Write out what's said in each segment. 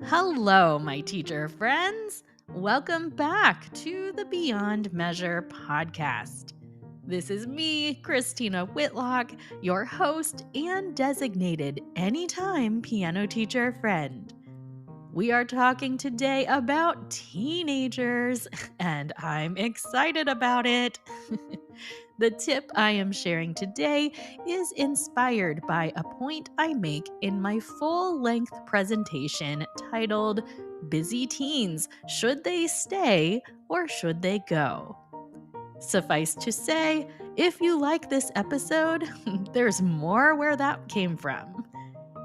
Hello, my teacher friends. Welcome back to the Beyond Measure podcast. This is me, Christina Whitlock, your host and designated anytime piano teacher friend. We are talking today about teenagers, and I'm excited about it. The tip I am sharing today is inspired by a point I make in my full length presentation titled Busy Teens Should They Stay or Should They Go? Suffice to say, if you like this episode, there's more where that came from.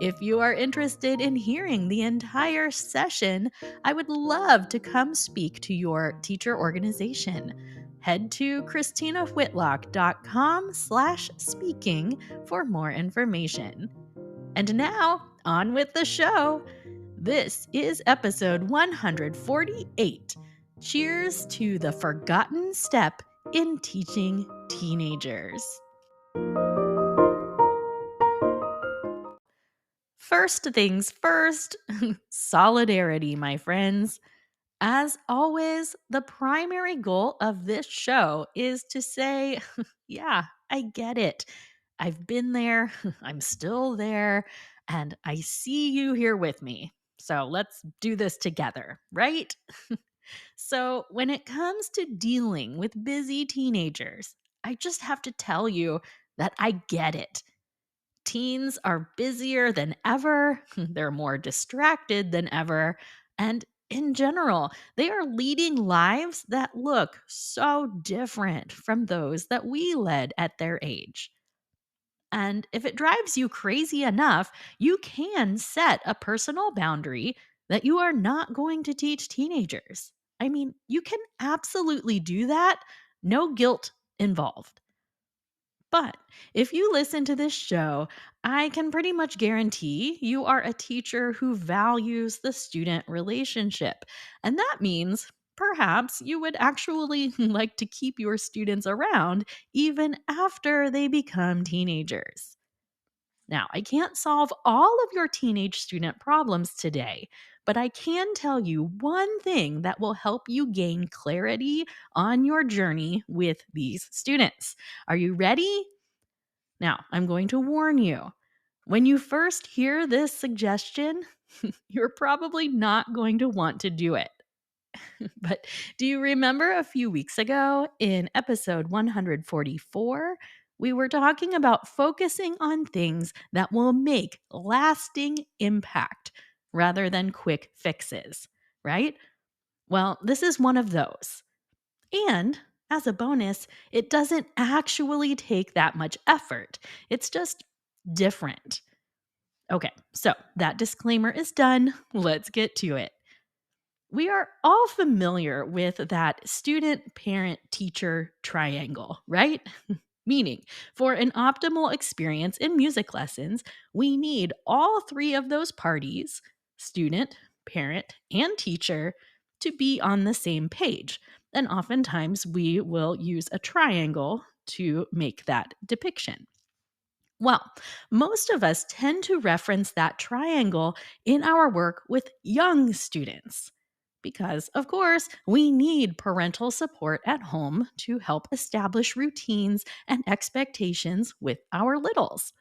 If you are interested in hearing the entire session, I would love to come speak to your teacher organization. Head to christinawhitlock.com/speaking for more information. And now, on with the show. This is episode 148. Cheers to the forgotten step in teaching teenagers. First things first, solidarity, my friends. As always, the primary goal of this show is to say, yeah, I get it. I've been there, I'm still there, and I see you here with me. So let's do this together, right? So, when it comes to dealing with busy teenagers, I just have to tell you that I get it. Teens are busier than ever, they're more distracted than ever, and in general, they are leading lives that look so different from those that we led at their age. And if it drives you crazy enough, you can set a personal boundary that you are not going to teach teenagers. I mean, you can absolutely do that, no guilt involved. But if you listen to this show, I can pretty much guarantee you are a teacher who values the student relationship. And that means perhaps you would actually like to keep your students around even after they become teenagers. Now, I can't solve all of your teenage student problems today, but I can tell you one thing that will help you gain clarity on your journey with these students. Are you ready? Now, I'm going to warn you. When you first hear this suggestion, you're probably not going to want to do it. But do you remember a few weeks ago in episode 144? We were talking about focusing on things that will make lasting impact rather than quick fixes, right? Well, this is one of those. And as a bonus, it doesn't actually take that much effort. It's just different. Okay, so that disclaimer is done. Let's get to it. We are all familiar with that student, parent, teacher triangle, right? Meaning, for an optimal experience in music lessons, we need all three of those parties, student, parent, and teacher, to be on the same page. And oftentimes we will use a triangle to make that depiction. Well, most of us tend to reference that triangle in our work with young students because, of course, we need parental support at home to help establish routines and expectations with our littles.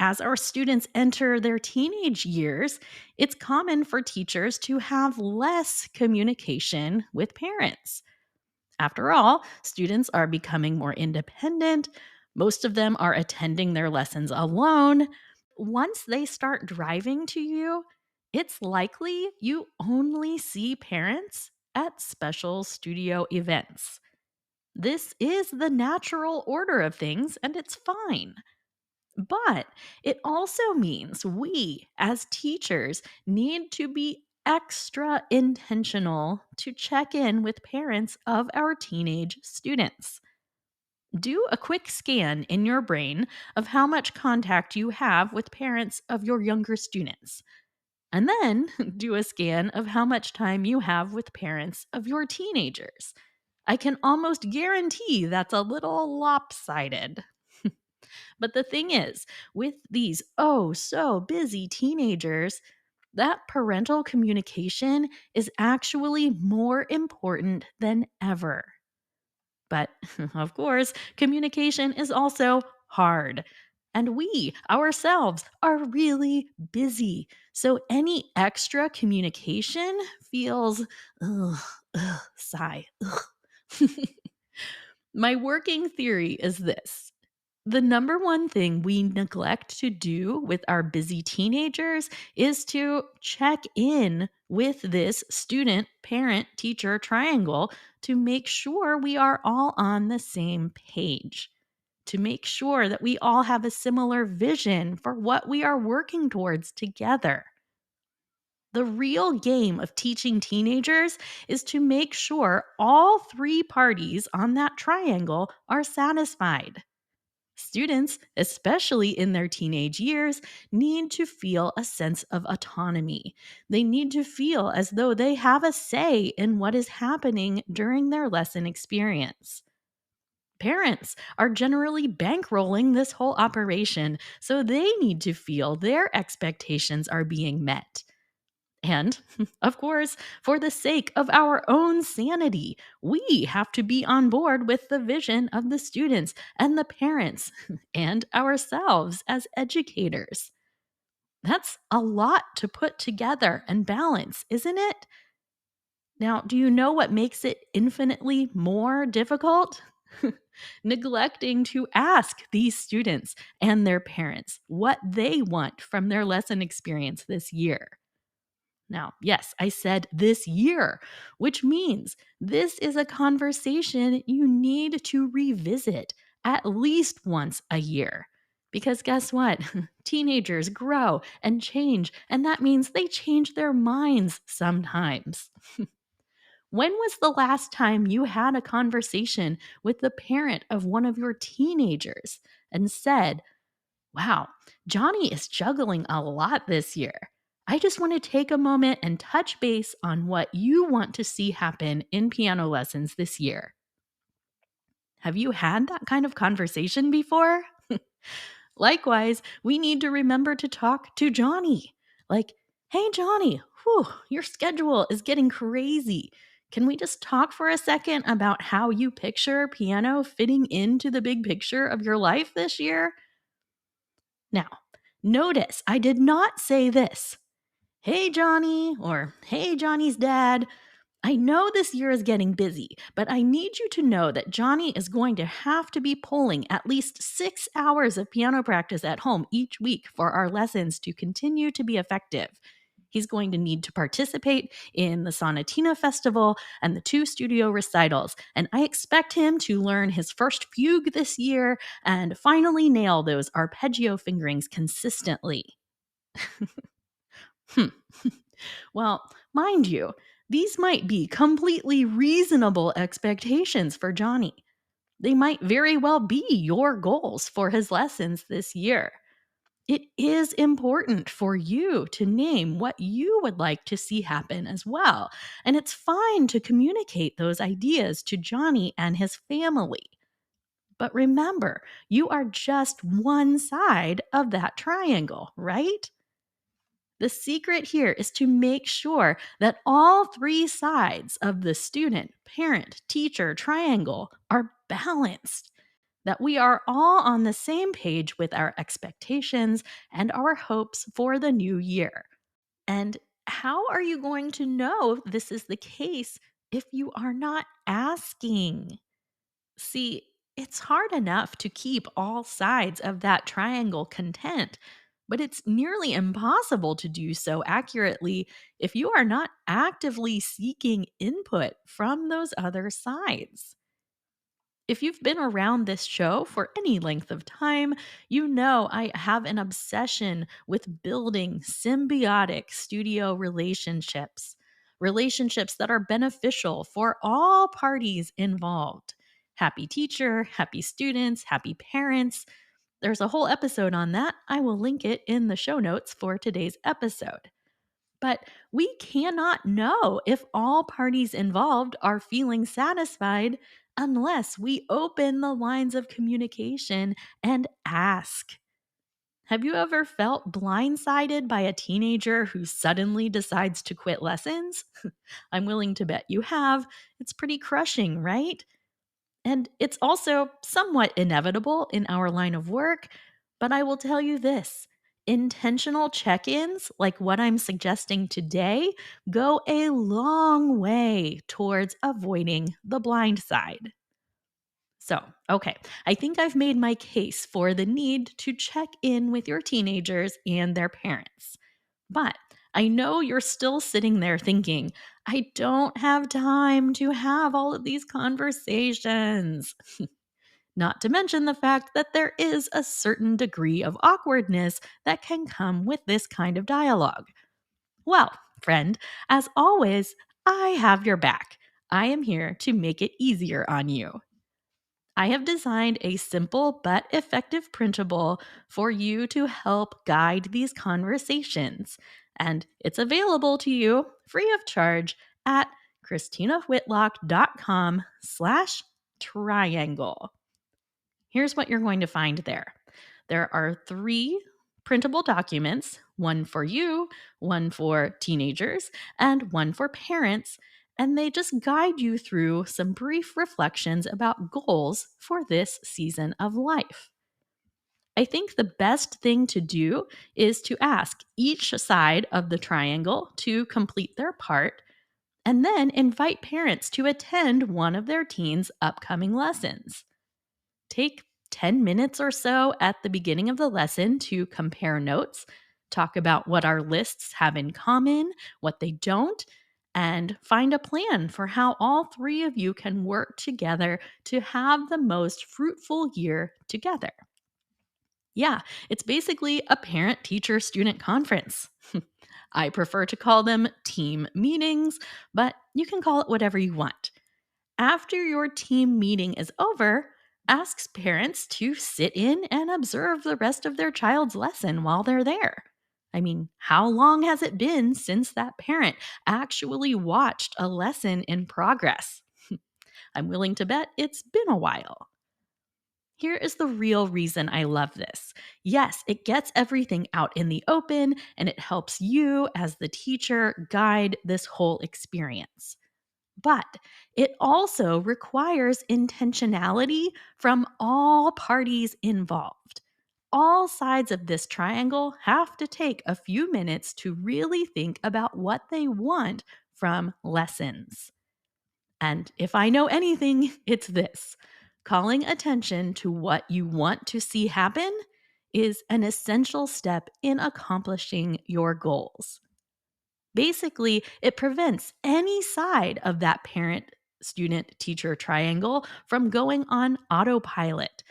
As our students enter their teenage years, it's common for teachers to have less communication with parents. After all, students are becoming more independent. Most of them are attending their lessons alone. Once they start driving to you, it's likely you only see parents at special studio events. This is the natural order of things, and it's fine. But it also means we, as teachers, need to be extra intentional to check in with parents of our teenage students. Do a quick scan in your brain of how much contact you have with parents of your younger students. And then do a scan of how much time you have with parents of your teenagers. I can almost guarantee that's a little lopsided. But the thing is, with these oh so busy teenagers, that parental communication is actually more important than ever. But of course, communication is also hard. And we ourselves are really busy. So any extra communication feels, ugh, sigh. Ugh. My working theory is this: the number one thing we neglect to do with our busy teenagers is to check in with this student parent teacher triangle to make sure we are all on the same page, to make sure that we all have a similar vision for what we are working towards together. The real game of teaching teenagers is to make sure all three parties on that triangle are satisfied. Students, especially in their teenage years, need to feel a sense of autonomy. They need to feel as though they have a say in what is happening during their lesson experience. Parents are generally bankrolling this whole operation, so they need to feel their expectations are being met. And, of course, for the sake of our own sanity, we have to be on board with the vision of the students and the parents and ourselves as educators. That's a lot to put together and balance, isn't it? Now, do you know what makes it infinitely more difficult? Neglecting to ask these students and their parents what they want from their lesson experience this year. Now, yes, I said this year, which means this is a conversation you need to revisit at least once a year. Because guess what? Teenagers grow and change, and that means they change their minds sometimes. When was the last time you had a conversation with the parent of one of your teenagers and said, "Wow, Johnny is juggling a lot this year. I just want to take a moment and touch base on what you want to see happen in piano lessons this year." Have you had that kind of conversation before? Likewise, we need to remember to talk to Johnny. Like, "Hey, Johnny, whew, your schedule is getting crazy. Can we just talk for a second about how you picture piano fitting into the big picture of your life this year?" Now, notice I did not say this: "Hey, Johnny," or "Hey, Johnny's dad. I know this year is getting busy, but I need you to know that Johnny is going to have to be pulling at least 6 hours of piano practice at home each week for our lessons to continue to be effective. He's going to need to participate in the Sonatina Festival and the two studio recitals, and I expect him to learn his first fugue this year and finally nail those arpeggio fingerings consistently." Hmm. Well, mind you, these might be completely reasonable expectations for Johnny. They might very well be your goals for his lessons this year. It is important for you to name what you would like to see happen as well. And it's fine to communicate those ideas to Johnny and his family. But remember, you are just one side of that triangle, right? The secret here is to make sure that all three sides of the student, parent, teacher triangle are balanced, that we are all on the same page with our expectations and our hopes for the new year. And how are you going to know if this is the case if you are not asking? See, it's hard enough to keep all sides of that triangle content, but it's nearly impossible to do so accurately if you are not actively seeking input from those other sides. If you've been around this show for any length of time, you know I have an obsession with building symbiotic studio relationships, relationships that are beneficial for all parties involved. Happy teacher, happy students, happy parents. There's a whole episode on that. I will link it in the show notes for today's episode. But we cannot know if all parties involved are feeling satisfied unless we open the lines of communication and ask. Have you ever felt blindsided by a teenager who suddenly decides to quit lessons? I'm willing to bet you have. It's pretty crushing, right? And it's also somewhat inevitable in our line of work, but I will tell you this: intentional check ins, like what I'm suggesting today, go a long way towards avoiding the blind side. So, okay, I think I've made my case for the need to check in with your teenagers and their parents. But I know you're still sitting there thinking, I don't have time to have all of these conversations. Not to mention the fact that there is a certain degree of awkwardness that can come with this kind of dialogue. Well, friend, as always, I have your back. I am here to make it easier on you. I have designed a simple but effective printable for you to help guide these conversations. And it's available to you free of charge at christinawhitlock.com/triangle. Here's what you're going to find there. There are 3 printable documents, one for you, one for teenagers, and one for parents, and they just guide you through some brief reflections about goals for this season of life. I think the best thing to do is to ask each side of the triangle to complete their part and then invite parents to attend one of their teens' upcoming lessons. Take 10 minutes or so at the beginning of the lesson to compare notes, talk about what our lists have in common, what they don't, and find a plan for how all 3 of you can work together to have the most fruitful year together. Yeah, it's basically a parent teacher student conference. I prefer to call them team meetings, but you can call it whatever you want. After your team meeting is over, ask parents to sit in and observe the rest of their child's lesson while they're there. I mean, how long has it been since that parent actually watched a lesson in progress? I'm willing to bet it's been a while. Here is the real reason I love this. Yes, it gets everything out in the open and it helps you as the teacher guide this whole experience. But it also requires intentionality from all parties involved. All sides of this triangle have to take a few minutes to really think about what they want from lessons. And if I know anything, it's this: calling attention to what you want to see happen is an essential step in accomplishing your goals. Basically, it prevents any side of that parent student teacher triangle from going on autopilot.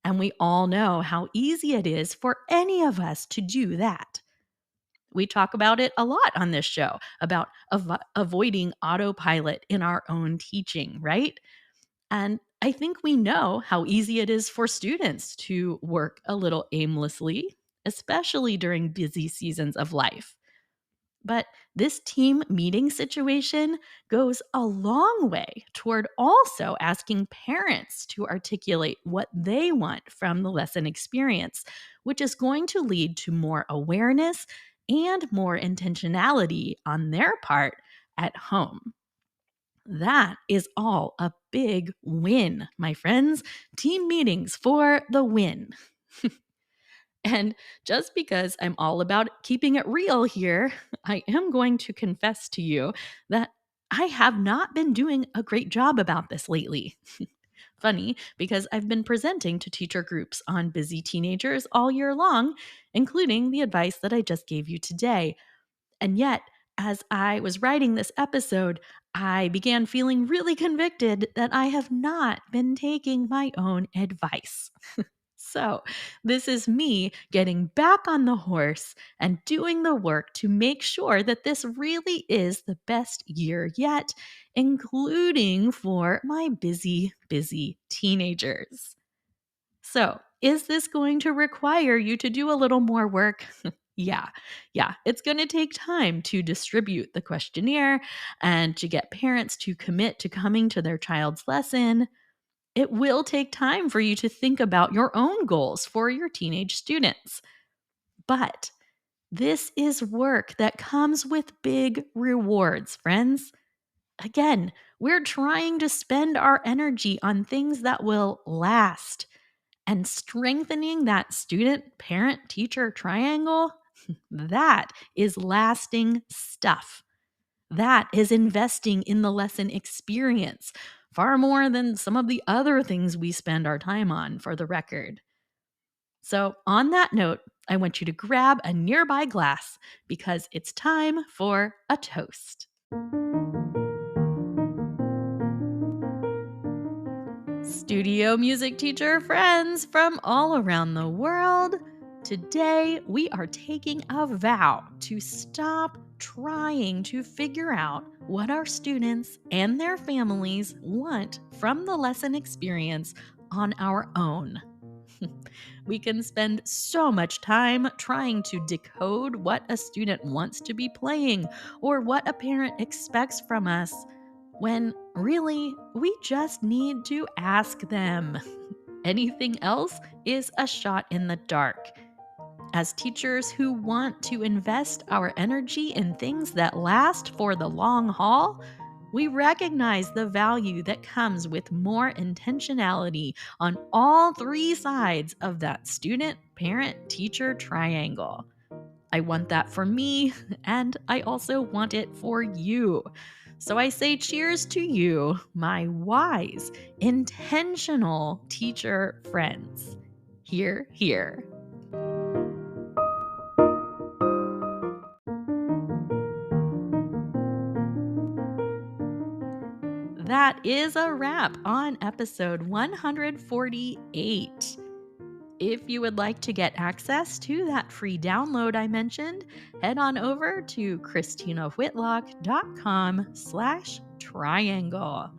And we all know how easy it is for any of us to do that. We talk about it a lot on this show about avoiding autopilot in our own teaching, right? And I think we know how easy it is for students to work a little aimlessly, especially during busy seasons of life. But this team meeting situation goes a long way toward also asking parents to articulate what they want from the lesson experience, which is going to lead to more awareness and more intentionality on their part at home. That is all a big win, my friends. Team meetings for the win. And just because I'm all about keeping it real here, I am going to confess to you that I have not been doing a great job about this lately. Funny, because I've been presenting to teacher groups on busy teenagers all year long, including the advice that I just gave you today. And yet, as I was writing this episode, I began feeling really convicted that I have not been taking my own advice. So, this is me getting back on the horse and doing the work to make sure that this really is the best year yet, including for my busy, busy teenagers. So, is this going to require you to do a little more work? Yeah, yeah, it's going to take time to distribute the questionnaire and to get parents to commit to coming to their child's lesson. It will take time for you to think about your own goals for your teenage students. But this is work that comes with big rewards, friends. Again, we're trying to spend our energy on things that will last. And strengthening that student parent teacher triangle, that is lasting stuff. That is investing in the lesson experience far more than some of the other things we spend our time on, for the record. So, on that note, I want you to grab a nearby glass because it's time for a toast. Studio music teacher friends from all around the world, today we are taking a vow to stop trying to figure out what our students and their families want from the lesson experience on our own. We can spend so much time trying to decode what a student wants to be playing or what a parent expects from us, when really we just need to ask them. Anything else is a shot in the dark. As teachers who want to invest our energy in things that last for the long haul, we recognize the value that comes with more intentionality on all three sides of that student, parent, teacher triangle. I want that for me, and I also want it for you. So I say cheers to you, my wise, intentional teacher friends. Hear, hear. That is a wrap on episode 148. If you would like to get access to that free download I mentioned, head on over to christinawhitlock.com/triangle.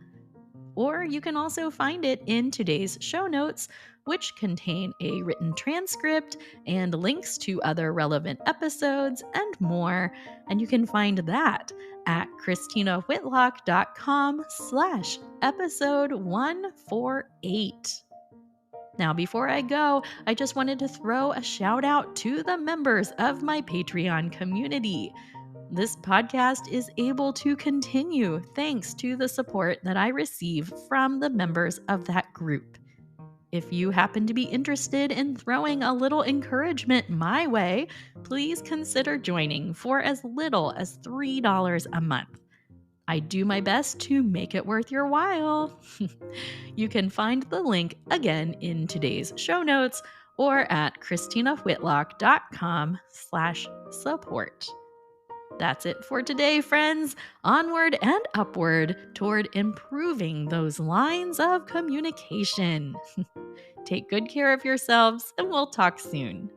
Or you can also find it in today's show notes, which contain a written transcript and links to other relevant episodes and more. And you can find that at christinawhitlock.com/episode 148. Now, before I go, I just wanted to throw a shout out to the members of my Patreon community. This podcast is able to continue thanks to the support that I receive from the members of that group. If you happen to be interested in throwing a little encouragement my way, please consider joining for as little as $3 a month. I do my best to make it worth your while. You can find the link again in today's show notes or at christinawhitlock.com/support. That's it for today, friends. Onward and upward toward improving those lines of communication. Take good care of yourselves, and we'll talk soon.